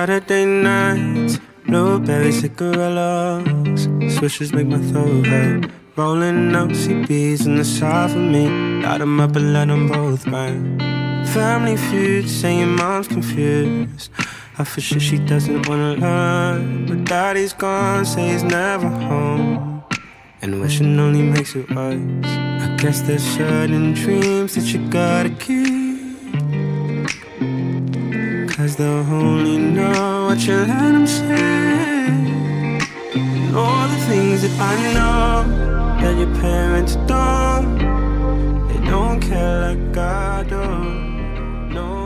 Saturday nights, blueberry cigarillos, swishes make my throat hurt. Rolling up CBs in the side for me, light 'em up and let 'em both burn. Family feud, saying mom's confused. I for sure she doesn't wanna learn, but daddy's gone, say he's never home, and wishing only makes it worse. I guess there's certain dreams that you gotta keep, 'cause they'll only know what you let them say. And all the things that I know that your parents don't, they don't care like I do. No.